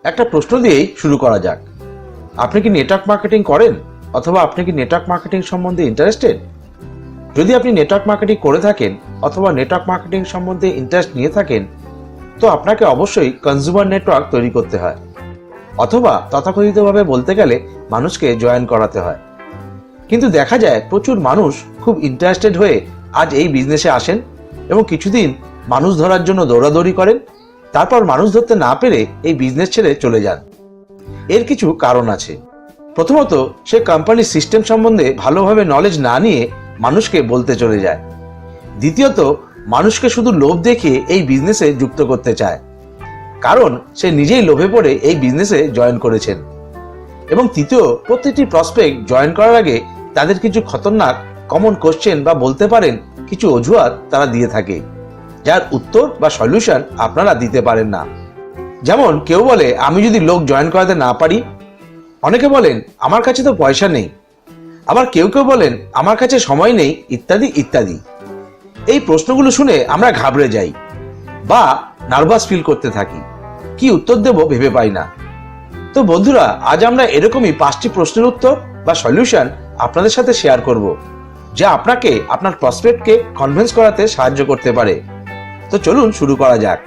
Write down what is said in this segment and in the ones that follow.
একটা প্রশ্ন দিয়েই শুরু করা যাক। আপনি কি নেটওয়ার্ক মার্কেটিং করেন, অথবা আপনি কি নেটওয়ার্ক মার্কেটিং সম্বন্ধে ইন্টারেস্টেড? যদি আপনি নেটওয়ার্ক মার্কেটিং করে থাকেন অথবা নেটওয়ার্ক মার্কেটিং সম্বন্ধে ইন্টারেস্ট নিয়ে থাকেন, তো আপনাকে অবশ্যই কনজিউমার নেটওয়ার্ক তৈরি করতে হয়, অথবা তথাকথিতভাবে বলতে গেলে মানুষকে জয়েন করাতে হয়। কিন্তু দেখা যায় প্রচুর মানুষ খুব ইন্টারেস্টেড হয়ে আজ এই বিজনেসে আসেন এবং কিছুদিন মানুষ ধরার জন্য দৌড়াদৌড়ি করেন, তারপর মানুষ ধরতে না পেরে এই বিজনেস ছেড়ে চলে যান। এর কিছু কারণ আছে। প্রথমত, সে কোম্পানির সিস্টেম সম্বন্ধে ভালোভাবে নলেজ না নিয়ে মানুষকে বলতে চলে যায়। দ্বিতীয়ত, মানুষকে শুধু লোভ দেখিয়ে এই বিজনেসে যুক্ত করতে চায়, কারণ সে নিজেই লোভে পড়ে এই বিজনেসে জয়েন করেছেন। এবং তৃতীয়, প্রত্যেকটি প্রসপেক্ট জয়েন করার আগে তাদের কিছু খতরনাক কমন কোশ্চেন বা বলতে পারেন কিছু অজুহাত তারা দিয়ে থাকে, যার উত্তর বা সলিউশন আপনারা দিতে পারেন না। যেমন কেউ বলে, আমি যদি লোক জয়েন করাতে না পারি। অনেকে বলেন, আমার কাছে তো পয়সা নেই। আবার কেউ কেউ বলেন, আমার কাছে সময় নেই, ইত্যাদি ইত্যাদি। এই প্রশ্নগুলো শুনে আমরা ঘাবড়ে যাই বা নার্ভাস ফিল করতে থাকি, কি উত্তর দেব ভেবে পাই না। তো বন্ধুরা, আজ আমরা এরকমই 5টি প্রশ্নের উত্তর বা সলিউশন আপনাদের সাথে শেয়ার করব, যা আপনাকে আপনার প্রসপেক্টকে কনভিন্স করাতে সাহায্য করতে পারে। তো চলুন শুরু করা যাক।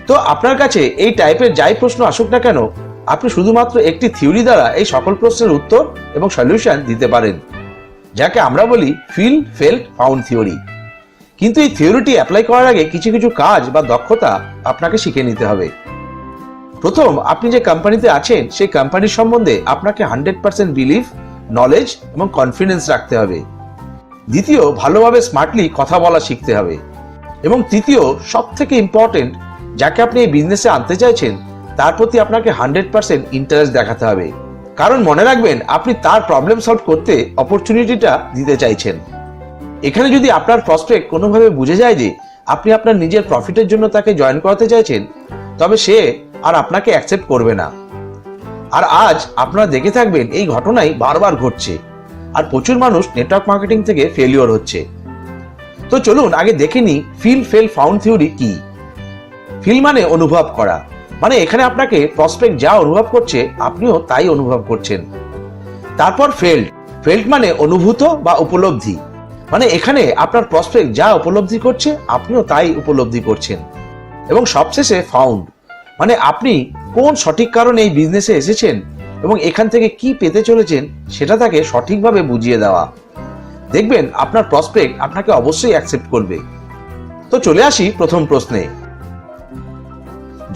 তো আপনার কাছে এই টাইপের যাই প্রশ্ন আসুক না কেন, আপনি শুধুমাত্র একটি থিওরি দ্বারা এই সকল প্রশ্নের উত্তর এবং সলিউশন দিতে পারেন, যাকে আমরা বলি ফিল ফেল্ট ফাউন্ড থিওরি। কিন্তু এই থিওরিটি অ্যাপ্লাই করার আগে কিছু কিছু কাজ বা দক্ষতা আপনাকে শিখে নিতে হবে। প্রথম, আপনি যে কোম্পানিতে আছেন সেই কোম্পানির সম্বন্ধে আপনাকে 100% বিলিভ, নলেজ এবং কনফিডেন্স রাখতে হবে। দ্বিতীয়, ভালোভাবে স্মার্টলি কথা বলা শিখতে হবে। এবং তৃতীয়, সব থেকে ইম্পর্টেন্ট, যাকে আপনি এই বিজনেসে আনতে চাইছেন তার প্রতি আপনাকে 100% ইন্টারেস্ট দেখাতে হবে, কারণ মনে রাখবেন আপনি তার প্রবলেম সলভ করতে অপরচুনিটিটা দিতে চাইছেন। এখানে যদি আপনার প্রসপেক্ট কোনোভাবে বুঝে যায় যে আপনি আপনার নিজের প্রফিটের জন্য তাকে জয়েন করাতে চাইছেন, তবে সে আর আপনাকে অ্যাকসেপ্ট করবে না। আর আজ আপনারা দেখে থাকবেন এই ঘটনাই বারবার ঘটছে, আর প্রচুর মানুষ নেটওয়ার্ক মার্কেটিং থেকে ফেলিওর হচ্ছে। তো চলুন আগে দেখে নিই ফিল ফেল ফাউন্ড থিওরি কি। ফিল মানে অনুভব করা, মানে এখানে আপনাকে প্রসপেক্ট যা অনুভব করছে আপনিও তাই অনুভব করছেন। তারপর ফেল্ট, ফেল্ট মানে অনুভূত বা উপলব্ধি, মানে এখানে আপনার প্রসপেক্ট যা উপলব্ধি করছে আপনিও তাই উপলব্ধি করছেন। এবং সবশেষে ফাউন্ড, মানে আপনি কোন সঠিক কারণে এই বিজনেসে এসেছেন এবং এখান থেকে কি পেতে চলেছেন সেটা তাকে সঠিকভাবে বুঝিয়ে দেওয়া। দেখবেন আপনার প্রসপেক্ট আপনাকে অবশ্যই অ্যাকসেপ্ট করবে। তো চলে আসি প্রথম প্রশ্নে।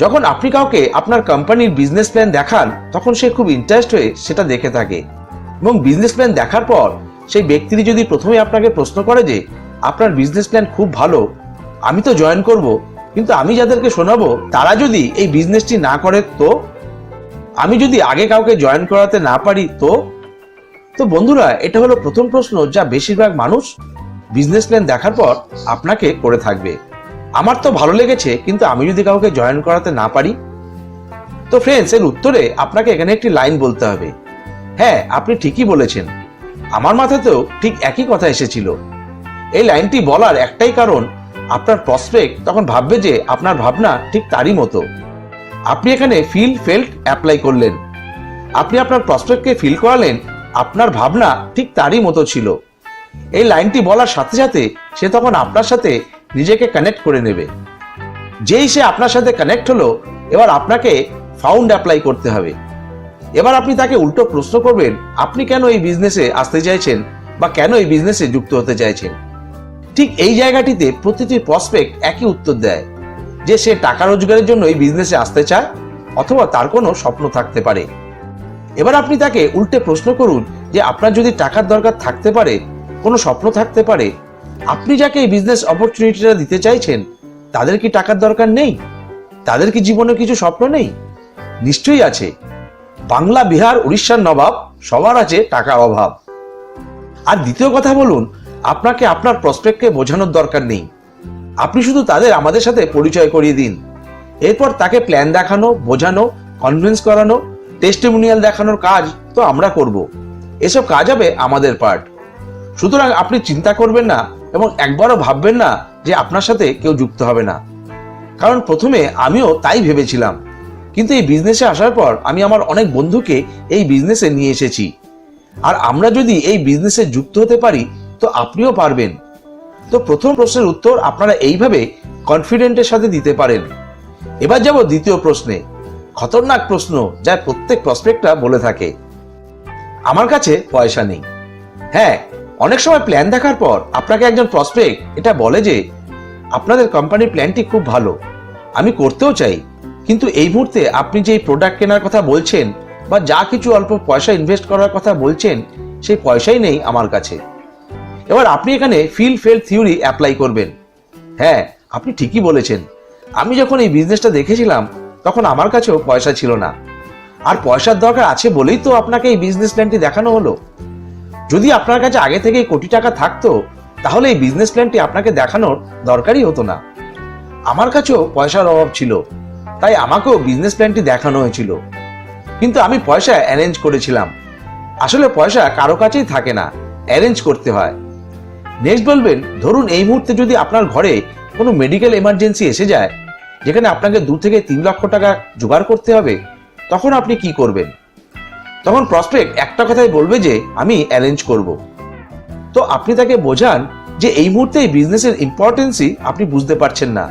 যখন আপনি কাউকে আপনার কোম্পানির বিজনেস প্ল্যান দেখান, তখন সে খুব ইন্টারেস্ট হয়ে সেটা দেখে থাকে। এবং বিজনেস প্ল্যান দেখার পর সেই ব্যক্তিটি যদি প্রথমে আপনাকে প্রশ্ন করে যে আপনার বিজনেস প্ল্যান খুব ভালো, আমি তো জয়েন করব, কিন্তু আমি যাদেরকে শোনাবো তারা যদি এই বিজনেসটি না করে, তো আমি যদি আগে কাউকে জয়েন করাতে না পারি, তো বন্ধুরা, এটা হলো প্রথম প্রশ্ন যা বেশিরভাগ মানুষ বিজনেস প্ল্যান দেখার পর আপনাকে করে থাকবে। আমার তো ভালো লেগেছে, কিন্তু আমি যদি কাউকে জয়েন করাতে না পারি। তো ফ্রেন্ডস, এর উত্তরে আপনাকে এখানে একটি লাইন বলতে হবে। হ্যাঁ, আপনি ঠিকই বলেছেন, আমার মাথাতেও ঠিক একই কথা এসেছিল। এই লাইনটি বলার একটাই কারণ, আপনার প্রসপেক্ট তখন ভাববে যে আপনার ভাবনা ঠিক তারই মতো। আপনি এখানে ফিল ফেল্ট অ্যাপ্লাই করলেন, আপনি আপনার প্রসপেক্টকে ফিল করালেন আপনার ভাবনা ঠিক তারই মতো ছিল। এই লাইনটি বলার সাথে সাথে সে তখন আপনার সাথে নিজেকে কানেক্ট করে নেবে। যেই সে আপনার সাথে কানেক্ট হলো, এবার আপনাকে ফাউন্ড অ্যাপ্লাই করতে হবে। এবার আপনি তাকে উল্টো প্রশ্ন করবেন, আপনি কেন এই বিজনেসে আসতে চাইছেন বা কেন এই বিজনেসে যুক্ত হতে চাইছেন। ঠিক এই জায়গাটিতে প্রতিটি প্রসপেক্ট একই উত্তর দেয়, যে সে টাকা রোজগারের জন্য এই বিজনেসে আসতে চায়, অথবা তার কোনো স্বপ্ন থাকতে পারে। এবার আপনি তাকে উল্টে প্রশ্ন করুন যে আপনার যদি টাকার দরকার থাকতে পারে, কোনো স্বপ্ন থাকতে পারে, আপনি যাকে এই বিজনেস অপরচুনিটিটা দিতে চাইছেন তাদের কি টাকার দরকার নেই? তাদের কি জীবনে কিছু স্বপ্ন নেই? নিশ্চয়ই আছে। বাংলা, বিহার, উড়িষ্যার নবাব সবার আছে টাকার অভাব। আর দ্বিতীয় কথা বলুন, আপনাকে আপনার প্রসপেক্টকে বোঝানোর দরকার নেই, আপনি শুধু তাদের আমাদের সাথে পরিচয় করিয়ে দিন। এরপর তাকে প্ল্যান দেখানো, বোঝানো, কনভিন্স করানো, টেস্টিমোনিয়াল দেখানোর কাজ তো আমরা করব। এসব কাজ হবে আমাদের পার্ট। সুতরাং আপনি চিন্তা করবেন না এবং একবারও ভাববেন না যে আপনার সাথে কেউ যুক্ত হবে না, কারণ প্রথমে আমিও তাই ভেবেছিলাম, কিন্তু এই বিজনেসে আসার পর আমি আমার অনেক বন্ধুকে এই বিজনেসে নিয়ে এসেছি, আর আমরা যদি এই বিজনেসে যুক্ত হতে পারি তো আপনিও পারবেন। তো প্রথম প্রশ্নের উত্তর আপনারা এইভাবে কনফিডেন্টের সাথে দিতে পারেন। এবার যাব দ্বিতীয় প্রশ্নে, খতরনাক প্রশ্ন যা প্রত্যেক প্রসপেক্টরা বলে থাকে, আমার কাছে পয়সা নেই। হ্যাঁ, অনেক সময় প্ল্যান দেখার পর আপনাকে একজন প্রসপেক্ট এটা বলে যে আপনাদের কোম্পানির প্ল্যানটি খুব ভালো, আমি করতেও চাই, কিন্তু এই মুহূর্তে আপনি যে প্রোডাক্ট কেনার কথা বলছেন বা যা কিছু অল্প পয়সা ইনভেস্ট করার কথা বলছেন সেই পয়সাই নেই আমার কাছে। এবার আপনি এখানে ফিল ফেল থিওরি অ্যাপ্লাই করবেন। হ্যাঁ, আপনি ঠিকই বলেছেন, আমি যখন এই বিজনেসটা দেখেছিলাম তখন আমার কাছেও পয়সা ছিল না, আর পয়সার দরকার আছে বলেই তো আপনাকে এই বিজনেস প্ল্যানটি দেখানো হলো। যদি আপনার কাছে আগে থেকেই কোটি টাকা থাকতো তাহলে এই বিজনেস প্ল্যানটি আপনাকে দেখানোর দরকারই হতো না। আমার কাছেও পয়সার অভাব ছিল, তাই আমাকেও বিজনেস প্ল্যানটি দেখানো হয়েছিল, কিন্তু আমি পয়সা অ্যারেঞ্জ করেছিলাম। আসলে পয়সা কারো কাছেই থাকে না, অ্যারেঞ্জ করতে হয়। নেক্সট বলবেন, ধরুন এই মুহূর্তে যদি আপনার ঘরে কোনো মেডিকেল এমার্জেন্সি এসে যায় যেখানে আপনাকে 2 থেকে 3 লক্ষ টাকা জোগাড় করতে হবে, তখন আপনি কি করবেন? তখন প্রসপেক্ট একটা কথাই বলবে যে আমি অ্যারেঞ্জ করব। তো আপনি তাকে বোঝান যে এই মুহূর্তে এই বিজনেসের ইম্পর্টেন্সই আপনি বুঝতে পারছেন না,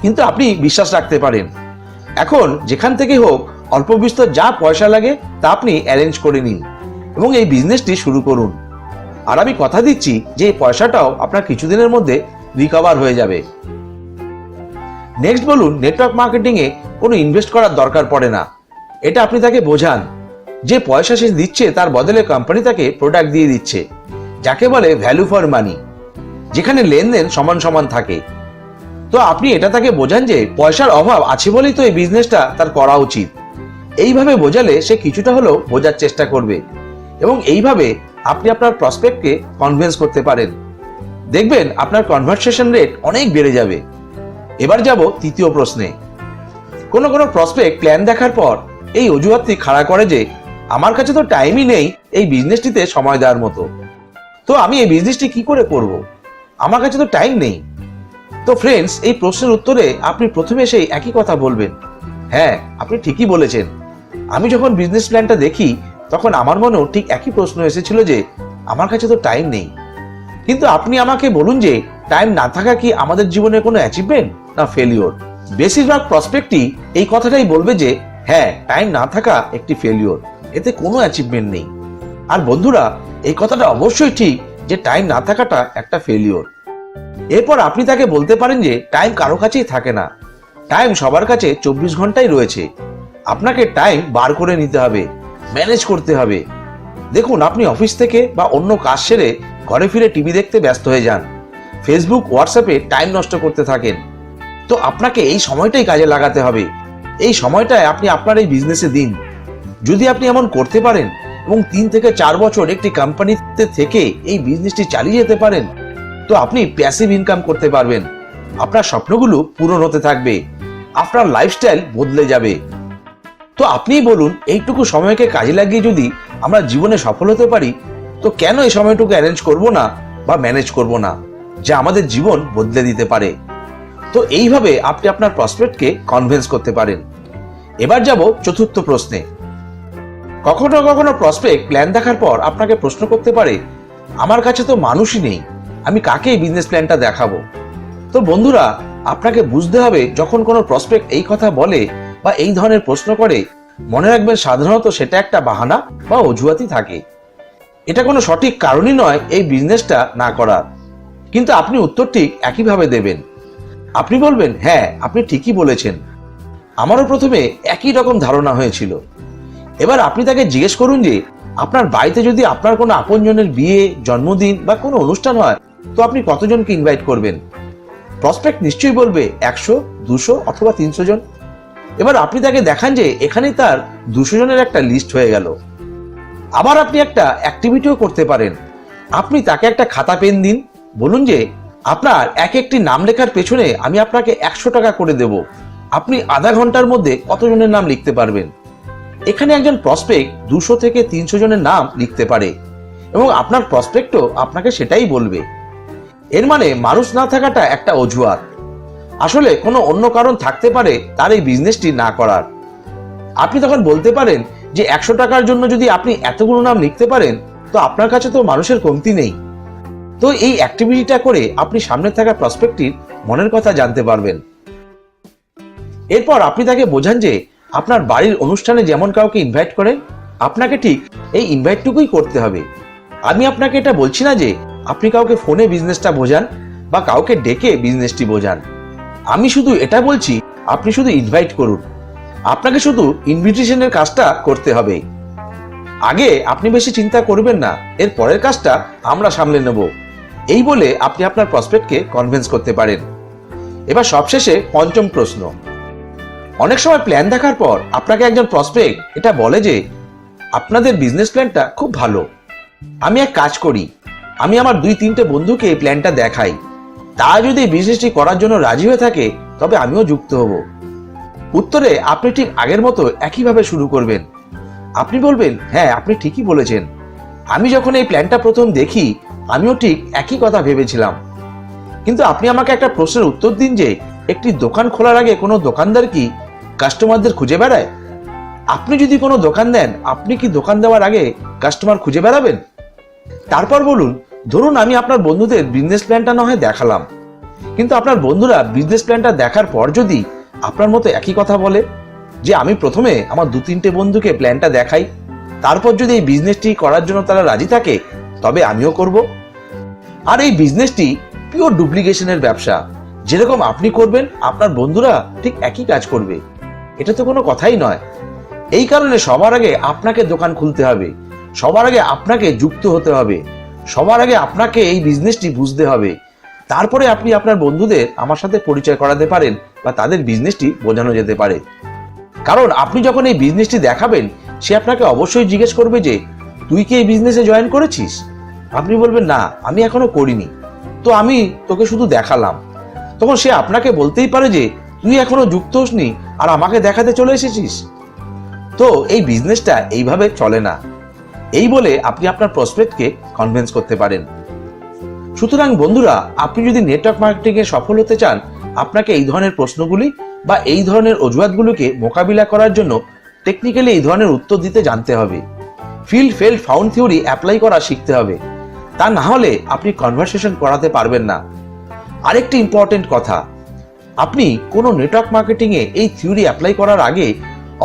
কিন্তু আপনি বিশ্বাস রাখতে পারেন। এখন যেখান থেকে হোক অল্প বিস্তর যা পয়সা লাগে তা আপনি অ্যারেঞ্জ করে নিন এবং এই বিজনেসটি শুরু করুন। আর আমি কথা দিচ্ছি যে এই পয়সাটাও আপনার কিছুদিনের মধ্যে রিকভার হয়ে যাবে। নেক্সট বলুন, নেটওয়ার্ক মার্কেটিং এ কোনো ইনভেস্ট করার দরকার পড়ে না। এটা আপনি তাকে বোঝান যে পয়সা সে দিচ্ছে তার বদলে কোম্পানি তাকে প্রোডাক্ট দিয়ে দিচ্ছে, যাকে বলে ভ্যালু ফর মানি, যেখানে লেনদেন সমান সমান থাকে। তো আপনি এটা তাকে বোঝান যে পয়সার অভাব আছে বলেই তো এই বিজনেসটা তার করা উচিত। এইভাবে বোঝালে সে কিছুটা হলেও বোঝার চেষ্টা করবে এবং এইভাবে আপনি আপনার প্রসপেক্টকে কনভিন্স করতে পারেন। দেখবেন আপনার কনভারসেশন রেট অনেক বেড়ে যাবে। এবার যাব তৃতীয় প্রশ্নে। কোনো প্রসপেক্ট প্ল্যান দেখার পর এই অজুহাতটি খাড়া করে যে আমার কাছে তো টাইমই নেই এই বিজনেসটিতে সময় দেওয়ার মতো, তো আমি এই বিজনেসটি কি করে করব, আমার কাছে তো টাইম নেই। তো ফ্রেন্ডস, এই প্রশ্নের উত্তরে আপনি প্রথমে সেই একই কথা বলবেন, হ্যাঁ আপনি ঠিকই বলেছেন, আমি যখন বিজনেস প্ল্যানটা দেখি তখন আমার মনেও ঠিক একই প্রশ্ন এসেছিল যে আমার কাছে তো টাইম নেই। কিন্তু আপনি আমাকে বলুন যে টাইম না থাকা কি আমাদের জীবনে কোনো অ্যাচিভমেন্ট না ফেলিওর? বেশিরভাগ প্রসপেক্টই এই কথাটাই বলবে যে হ্যাঁ, টাইম না থাকা একটি ফেলিওর, এতে কোনো অ্যাচিভমেন্ট নেই। আর বন্ধুরা, এই কথাটা অবশ্যই ঠিক যে টাইম না থাকাটা একটা ফেলিওর। এরপর আপনি তাকে বলতে পারেন যে টাইম কারো কাছেই থাকে না, টাইম সবার কাছে 24 ঘন্টাই রয়েছে, আপনাকে টাইম বার করে নিতে হবে, ম্যানেজ করতে হবে। দেখুন, আপনি অফিস থেকে বা অন্য কাজ সেরে ঘরে ফিরে টিভি দেখতে ব্যস্ত হয়ে যান, ফেসবুক হোয়াটসঅ্যাপে টাইম নষ্ট করতে থাকেন। তো আপনাকে এই সময়টাই কাজে লাগাতে হবে, এই সময়টায় আপনি আপনার এই বিজনেসে দিন। যদি আপনি এমন করতে পারেন এবং 3 থেকে 4 বছর একটি কোম্পানিতে থেকে এই বিজনেসটি চালিয়ে যেতে পারেন, তো আপনি প্যাসিভ ইনকাম করতে পারবেন, আপনার স্বপ্নগুলো পূরণ হতে থাকবে, আপনার লাইফস্টাইল বদলে যাবে। তো আপনিই বলুন, এইটুকু সময়কে কাজে লাগিয়ে যদি আমরা জীবনে সফল হতে পারি, তো কেন এই সময়টুকু অ্যারেঞ্জ করব না বা ম্যানেজ করব না, যা আমাদের জীবন বদলে দিতে পারে। তো এইভাবে আপনি আপনার প্রসপেক্টকে কনভিন্স করতে পারেন। এবার যাব চতুর্থ প্রশ্নে। কখনো প্রসপেক্ট প্ল্যান দেখার পর আপনাকে প্রশ্ন করতে পারে, আমার কাছে তো মানুষই নেই, আমি কাকে এই বিজনেস প্ল্যানটা দেখাবো? তো বন্ধুরা, আপনাকে বুঝতে হবে যখন কোনো প্রসপেক্ট এই কথা বলে বা এই ধরনের প্রশ্ন করে, মনে রাখবেন সাধারণত সেটা একটা বাহানা বা অজুহাতই থাকে। এটা কোনো সঠিক কারণই নয় এই বিজনেসটা না করার। কিন্তু আপনি উত্তর ঠিক একইভাবে দেবেন। আপনি বলবেন, হ্যাঁ আপনি ঠিকই বলেছেন, আমারও প্রথমে একই রকম ধারণা হয়েছিল। এবার আপনি তাকে জিজ্ঞেস করুন যে আপনার বাড়িতে যদি আপনার কোনো আপনজনের বিয়ে, জন্মদিন বা কোনো অনুষ্ঠান হয়, তো আপনি কতজনকে ইনভাইট করবেন? প্রসপেক্ট নিশ্চয়ই বলবে 100, 200 অথবা 300 জন। এবার আপনি তাকে দেখান যে এখানেই তার 200 জনের একটা লিস্ট হয়ে গেল। আবার আপনি একটা অ্যাক্টিভিটিও করতে পারেন। আপনি তাকে একটা খাতা পেন দিন, বলুন যে আপনার একটি নাম লেখার পেছনে আমি আপনাকে 100 টাকা করে দেব, আপনি আধা ঘন্টার মধ্যে কতজনের নাম লিখতে পারবেন? এখানে একজন প্রসপেক্ট 200 থেকে 300 জনের নাম লিখতে পারে এবং আপনার প্রসপেক্টও আপনাকে সেটাই বলবে। এর মানে মানুষ না থাকাটা একটা অজুহাত, আসলে কোনো অন্য কারণ থাকতে পারে তার এই বিজনেসটি না করার। আপনি তখন বলতে পারেন যে 100 টাকার জন্য যদি আপনি এতগুলো নাম লিখতে পারেন তো আপনার কাছে তো মানুষের কমতি নেই। তো এই অ্যাক্টিভিটিটা করে আপনি সামনে থাকা প্রসপেক্টটির মনের কথা জানতে পারবেন। এরপর আপনি তাকে বোঝান যে আপনার বাড়ির অনুষ্ঠানে যেমন কাউকে ইনভাইট করেন, আপনাকে ঠিক এই ইনভাইটটুকুই করতে হবে। আমি আপনাকে এটা বলছি না যে আপনি কাউকে ফোনে বিজনেসটা বোঝান বা কাউকে ডেকে বিজনেসটি বোঝান। আমি শুধু এটা বলছি আপনি শুধু ইনভাইট করুন, আপনাকে শুধু ইনভিটেশনের কাজটা করতে হবে। আগে আপনি বেশি চিন্তা করবেন না, এর পরের কাজটা আমরা সামলে নেব, এই বলে আপনি আপনার প্রসপেক্টকে কনভিন্স করতে পারেন। এবার সবশেষে পঞ্চম প্রশ্ন। অনেক সময় প্ল্যান দেখার পর আপনাকে একজন প্রসপেক্ট এটা বলে যে আপনাদের বিজনেস প্ল্যানটা খুব ভালো, আমি এক কাজ করি, আমি আমার 2-3টে বন্ধুকে এই প্ল্যানটা দেখাই, তারা যদি এই বিজনেসটি করার জন্য রাজি হয়ে থাকে তবে আমিও যুক্ত হব। উত্তরে আপনি ঠিক আগের মতো একইভাবে শুরু করবেন। আপনি বলবেন, হ্যাঁ আপনি ঠিকই বলেছেন, আমি যখন এই প্ল্যানটা প্রথম দেখি আমিও ঠিক একই কথা ভেবেছিলাম। কিন্তু আপনি আমাকে একটা প্রশ্নের উত্তর দিন যে একটি দোকান খোলার আগে কোনো দোকানদার কি কাস্টমারদের খুঁজে বেড়ায়? আপনি যদি কোনো দোকান দেন, আপনি কি দোকান দেওয়ার আগে কাস্টমার খুঁজে বেড়াবেন? তারপর বলুন, ধরুন আমি আপনার বন্ধুদের বিজনেস প্ল্যানটা না হয় দেখালাম, কিন্তু আপনার বন্ধুরা বিজনেস প্ল্যানটা দেখার পর যদি আপনার মতো একই কথা বলে যে আমি প্রথমে আমার 2-3টে বন্ধুকে প্ল্যানটা দেখাই, তারপর যদি এই বিজনেসটি করার জন্য তারা রাজি থাকে তবে আমিও করব। আর এই বিজনেসটি পিওর ডুপ্লিকেশনের ব্যবসা, যেরকম আপনি করবেন আপনার বন্ধুরা ঠিক একই কাজ করবে, এটা তো কোনো কথাই নয়। এই কারণে সবার আগে আপনাকে দোকান খুলতে হবে, সবার আগে আপনাকে যুক্ত হতে হবে, সবার আগে আপনাকে এই বিজনেসটি বুঝতে হবে, তারপরে আপনি আপনার বন্ধুদের আমার সাথে পরিচয় করাতে পারেন বা তাদের বিজনেসটি বোঝানো যেতে পারে। কারণ আপনি যখন এই বিজনেসটি দেখাবেন সে আপনাকে অবশ্যই জিজ্ঞেস করবে যে তুই কি এই বিজনেসে জয়েন করেছিস? আপনি বলবেন না আমি এখনো করিনি, তো আমি তোকে শুধু দেখালাম। তখন সে আপনাকে বলতেই পারে যে তুই এখনো যুক্ত হসনি আর আমাকে দেখাতে চলে এসেছিস। তো এই বিজনেসটা এইভাবে চলে না, এই বলে আপনি আপনার প্রসপেক্টকে কনভিন্স করতে পারেন। সুতরাং বন্ধুরা, আপনি যদি নেটওয়ার্ক মার্কেটিং এ সফল হতে চান, আপনাকে এই ধরনের প্রশ্নগুলি বা এই ধরনের অজুহাতগুলোকে মোকাবিলা করার জন্য টেকনিক্যালি এই ধরনের উত্তর দিতে জানতে হবে। ফিল্ড ফেল্ড ফাউন্ড থিওরি অ্যাপ্লাই করা শিখতে হবে, তা না হলে আপনি কনভারসেশন করাতে পারবেন না। আরেকটি ইম্পর্টেন্ট কথা, আপনি কোনো নেটওয়ার্ক মার্কেটিং এ এই থিওরি অ্যাপ্লাই করার আগে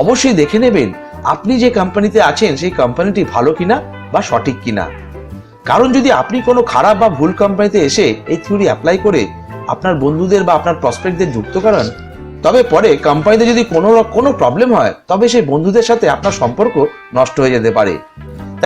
অবশ্যই দেখে নেবেন আপনি যে কোম্পানিতে আছেন সেই কোম্পানিটি ভালো কিনা বা সঠিক কিনা। কারণ যদি আপনি কোনো খারাপ বা ভুল কোম্পানিতে এসে এই থিওরি অ্যাপ্লাই করে আপনার বন্ধুদের বা আপনার প্রসপেক্টদের যুক্ত করান, তবে পরে কোম্পানিতে যদি কোনো প্রবলেম হয় তবে সেই বন্ধুদের সাথে আপনার সম্পর্ক নষ্ট হয়ে যেতে পারে।